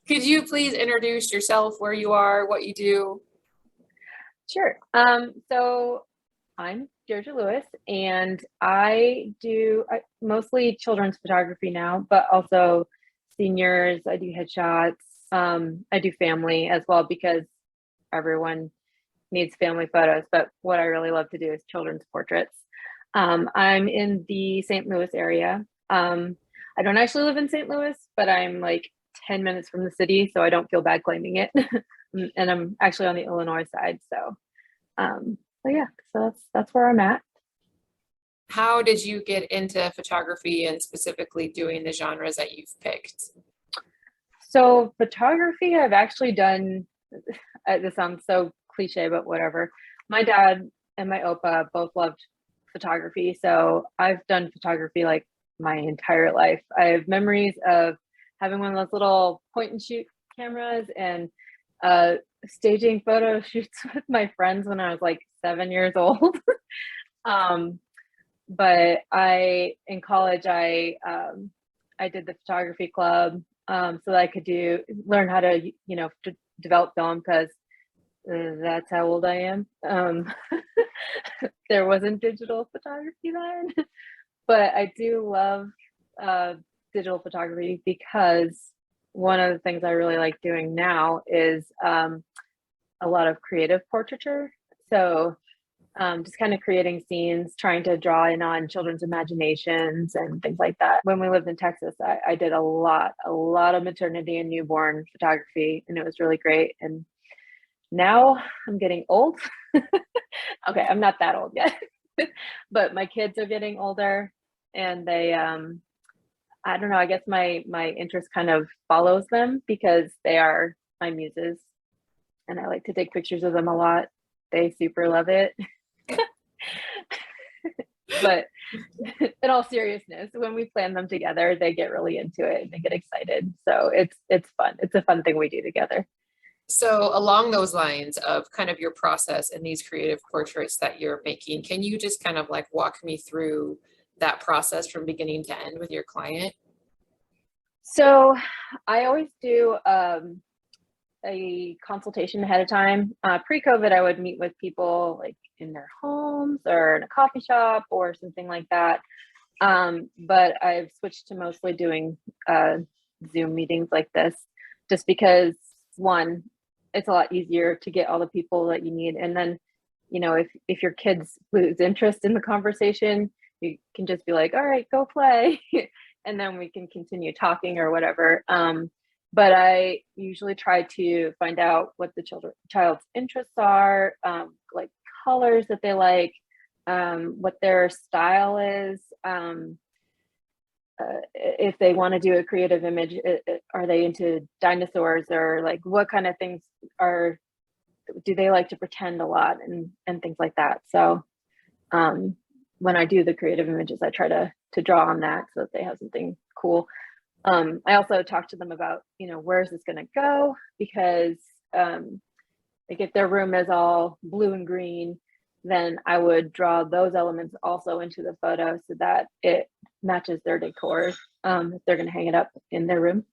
Could you please introduce yourself, where you are, what you do? Sure. So I'm Deirdre Lewis, and I do mostly children's photography now, but also seniors. I do headshots. I do family as well because everyone needs family photos. But what I really love to do is children's portraits. I'm in the St. Louis area. I don't actually live in St. Louis, but I'm like 10 minutes from the city, so I don't feel bad claiming it. And I'm actually on the Illinois side, so yeah, so that's where I'm at. How did you get into photography and specifically doing the genres that you've picked? So photography, I've actually done. This sounds so cliche, but whatever. My dad and my opa both loved photography, so I've done photography like my entire life. I have memories of having one of those little point and shoot cameras and uh, staging photo shoots with my friends when I was like 7 years old. um, but in college I did the photography club so that I could learn how to develop film because that's how old I am. There wasn't digital photography then, but I do love uh, digital photography because one of the things I really like doing now is a lot of creative portraiture. So just kind of creating scenes, trying to draw in on children's imaginations and things like that. When we lived in Texas, I did a lot of maternity and newborn photography, and it was really great. And now I'm getting old. Okay, I'm not that old yet, but my kids are getting older, and I don't know. I guess my interest kind of follows them because they are my muses, and I like to take pictures of them a lot. They super love it. But in all seriousness, when we plan them together, they get really into it and they get excited. So it's fun. It's a fun thing we do together. So, along those lines of kind of your process and these creative portraits that you're making, can you just kind of like walk me through that process from beginning to end with your client? So I always do a consultation ahead of time. Pre-COVID, I would meet with people like in their homes or in a coffee shop or something like that. But I've switched to mostly doing Zoom meetings like this, just because one, it's a lot easier to get all the people that you need, and then if your kids lose interest in the conversation, you can just be like, "All right, go play," and then we can continue talking or whatever. But I usually try to find out what the child's interests are, like colors that they like, what their style is. If they want to do a creative image, are they into dinosaurs, or like what kind of things are do they like to pretend a lot, and things like that. So um, when I do the creative images, I try to draw on that so that they have something cool. I also talk to them about, where is this going to go? Because like if their room is all blue and green, then I would draw those elements also into the photo so that it matches their decor if they're going to hang it up in their room.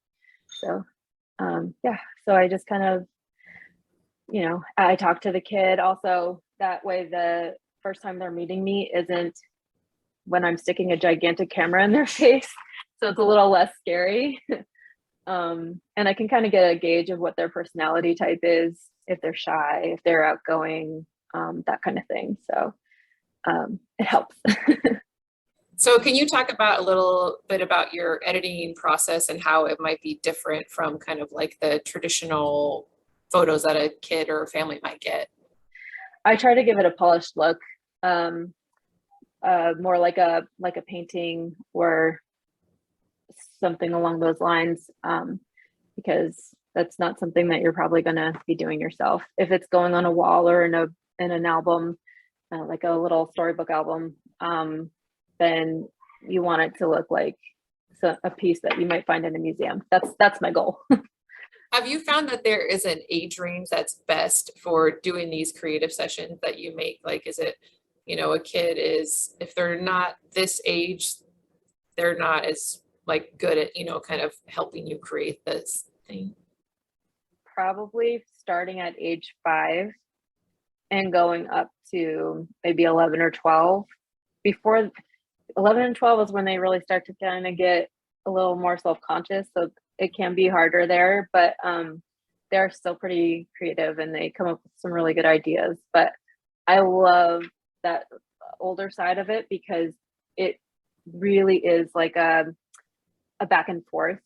So yeah, so I just kind of, I talk to the kid also. That way, the first time they're meeting me isn't when I'm sticking a gigantic camera in their face. So it's a little less scary. And I can kind of get a gauge of what their personality type is, if they're shy, if they're outgoing, that kind of thing. So it helps. So, can you talk about a little bit about your editing process and how it might be different from kind of like the traditional photos that a kid or a family might get? I try to give it a polished look, um, more like a painting or something along those lines, because that's not something that you're probably going to be doing yourself. If it's going on a wall or in an album, like a little storybook album, then you want it to look like a piece that you might find in a museum. That's my goal. Have you found that there is an age range that's best for doing these creative sessions that you make? Like, is it, a kid is, if they're not this age, they're not as like good at, kind of helping you create this thing? probably starting at age 5 and going up to maybe 11 or 12. Before 11 and 12 is when they really start to kind of get a little more self-conscious. So it can be harder there, but they're still pretty creative and they come up with some really good ideas. But I love that older side of it because it really is like a back and forth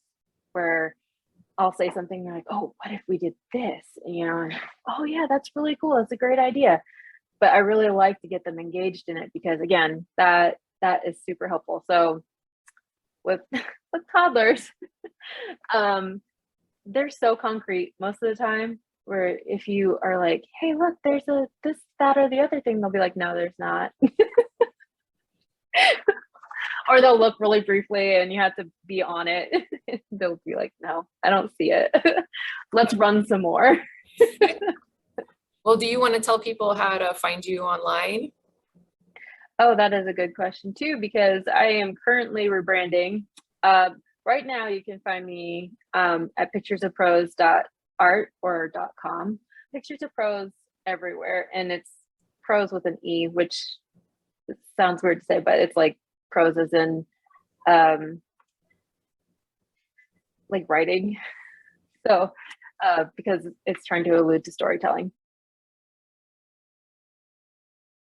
where I'll say something like, oh, what if we did this? And, you know, and, oh yeah, that's really cool. That's a great idea. But I really like to get them engaged in it because again, that is super helpful. So with toddlers, they're so concrete most of the time where if you are like, hey, look, there's a this, that, or the other thing, they'll be like, no, there's not. Or they'll look really briefly and you have to be on it. They'll be like, no, I don't see it. Let's run some more. Well, do you want to tell people how to find you online? Oh, that is a good question too, because I am currently rebranding. Right now you can find me at picturesofprose.art or .com. Pictures of Prose everywhere. And it's prose with an E, which sounds weird to say, but it's like prose as in like writing. So because it's trying to allude to storytelling.